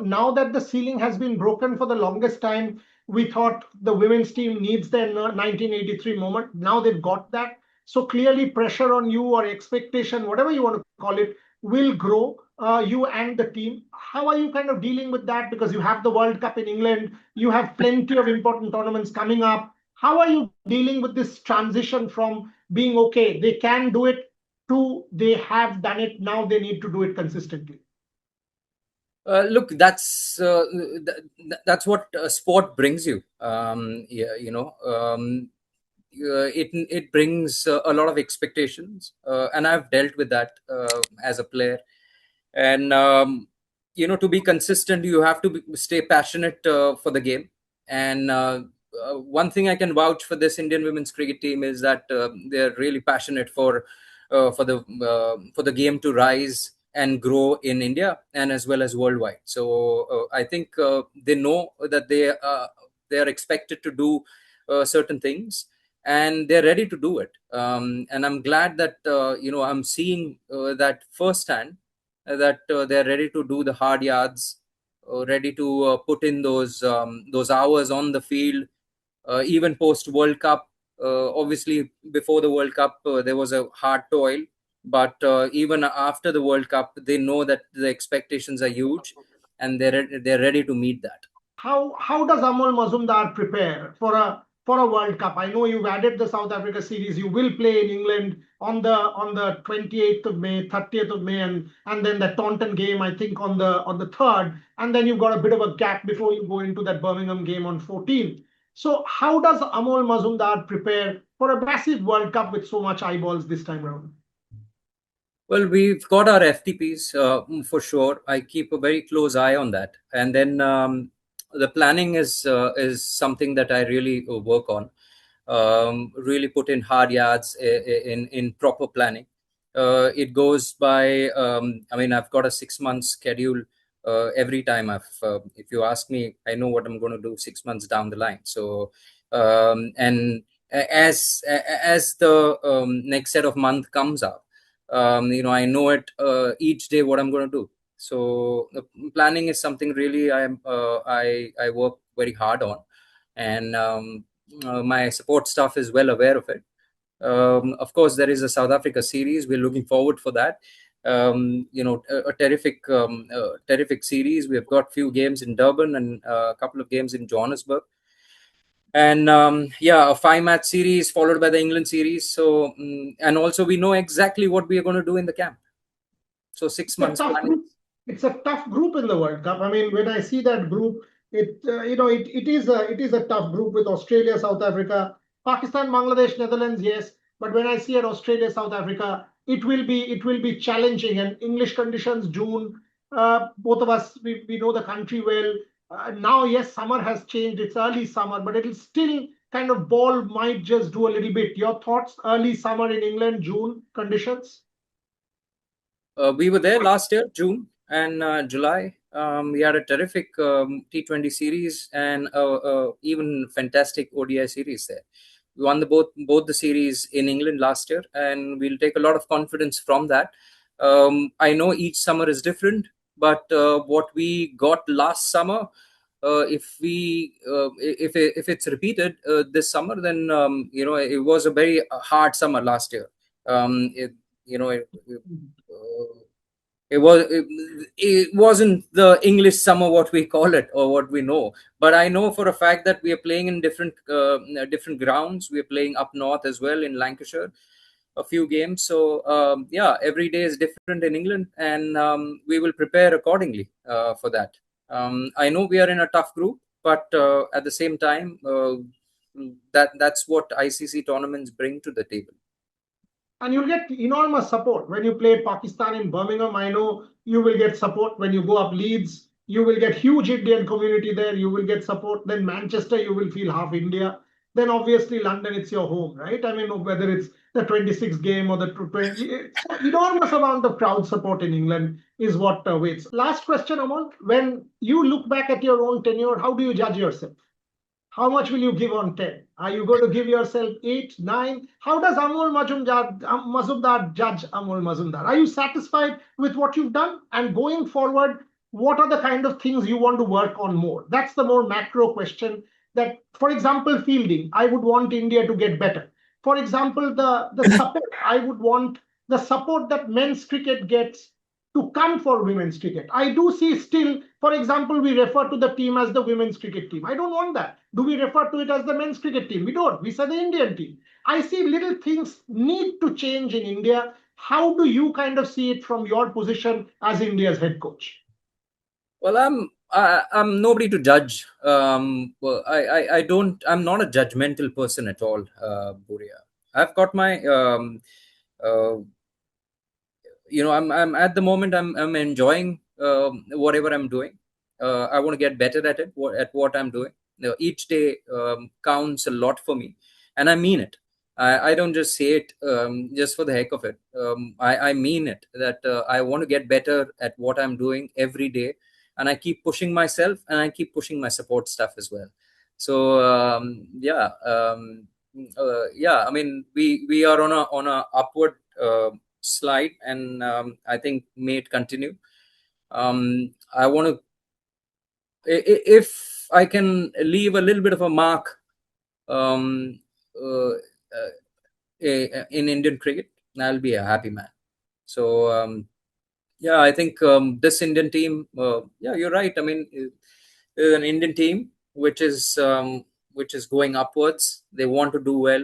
now that the ceiling has been broken for the longest time, we thought the women's team needs their 1983 moment. Now they've got that. So clearly, pressure on you or expectation, whatever you want to call it, will grow. You and the team. How are you kind of dealing with that? Because you have the World Cup in England, you have plenty of important tournaments coming up. How are you dealing with this transition from being okay, they can do it, to they have done it, now they need to do it consistently? Look, that's what sport brings you. Yeah, it brings a lot of expectations, and I've dealt with that as a player. And to be consistent, you have to stay passionate for the game. And one thing I can vouch for this Indian women's cricket team is that they're really passionate for the game to rise and grow in India and as well as worldwide. So I think they know that they are expected to do certain things, and they're ready to do it. And I'm glad that I'm seeing that firsthand, that they're ready to do the hard yards, ready to put in those hours on the field, even post World Cup. Obviously, before the World Cup, there was a hard toil, but even after the World Cup, they know that the expectations are huge, and they're ready to meet that. How does Amol Mazumdar prepare for a World Cup? I know you've added the South Africa series. You will play in England on the 28th of May, 30th of May, and then the Taunton game, I think, on the 3rd, and then you've got a bit of a gap before you go into that Birmingham game on 14th. So how does Amol Mazumdar prepare for a massive World Cup with so much eyeballs this time around? Well, we've got our FTPs for sure. I keep a very close eye on that, and then the planning is something that I really work on. Really put in hard yards in proper planning. It goes by. I mean, I've got a 6 month schedule. Every time if you ask me, I know what I'm going to do 6 months down the line. So, and as the next set of month comes up, I know it each day what I'm going to do. So planning is something really I work very hard on, and my support staff is well aware of it. Of course, there is a South Africa series. We're looking forward for that. A terrific series. We have got few games in Durban and a couple of games in Johannesburg. And a 5 match series followed by the England series. So, and also we know exactly what we are going to do in the camp. So 6 months. It's a tough group in the World Cup. I mean, when I see that group, it is a tough group with Australia, South Africa, Pakistan, Bangladesh, Netherlands, yes. But when I see it, Australia, South Africa, it will be challenging. And English conditions, June, both of us, we know the country well. Now, yes, summer has changed. It's early summer, but it'll still kind of ball might just do a little bit. Your thoughts, early summer in England, June conditions? We were there last year, June and July. We had a terrific T20 series and even fantastic ODI series there. We won both the series in England last year, and we'll take a lot of confidence from that. I know each summer is different, but what we got last summer, if it's repeated this summer, then it was a very hard summer last year. It, you know it, it wasn't the English summer what we call it or what we know, but I know for a fact that we are playing in different grounds. We are playing up north as well in Lancashire a few games. So every day is different in England, and we will prepare accordingly for that. I know we are in a tough group, but at the same time, that's what ICC tournaments bring to the table. And you'll get enormous support when you play Pakistan in Birmingham. I know you will get support when you go up Leeds. You will get huge Indian community there. You will get support. Then Manchester, you will feel half India. Then obviously London, it's your home, right? I mean, whether it's the 26th game or the 20, enormous amount of crowd support in England is what waits. Last question, Amol. When you look back at your own tenure, how do you judge yourself? How much will you give on 10? Are you going to give yourself 8, 9? How does Amol Mazumdar judge Amol Mazumdar? Are you satisfied with what you've done? And going forward, what are the kind of things you want to work on more? That's the more macro question. That, for example, fielding, I would want India to get better. For example, the support, I would want the support that men's cricket gets to come for women's cricket. I do see still, for example, we refer to the team as the women's cricket team. I don't want that. Do we refer to it as the men's cricket team? We don't. We say the Indian team. I see little things need to change in India. How do you kind of see it from your position as India's head coach? Well, I'm nobody to judge. Well, I don't. I'm not a judgmental person at all, Buria. I've got my uh, I'm at the moment I'm enjoying whatever I'm doing. I want to get better at it, at what I'm doing. Each day counts a lot for me, and I mean it. I don't just say it just for the heck of it. I mean it, that I want to get better at what I'm doing every day, and I keep pushing myself, and I keep pushing my support staff as well. So yeah, I mean, we are on a upward slide, and I think may it continue. I want to, if I can leave a little bit of a mark um, uh, uh, in Indian cricket, I'll be a happy man. So yeah, I think this Indian team. Yeah, you're right. I mean, an Indian team which is going upwards. They want to do well.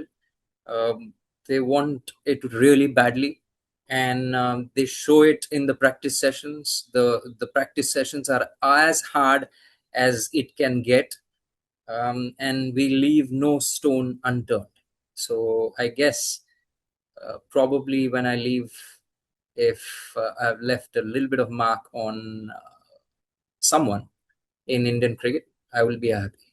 Um, they want it really badly, and they show it in the practice sessions. The practice sessions are as hard as it can get, and we leave no stone unturned. So I guess probably when I leave, if I've left a little bit of mark on someone in Indian cricket, I will be happy.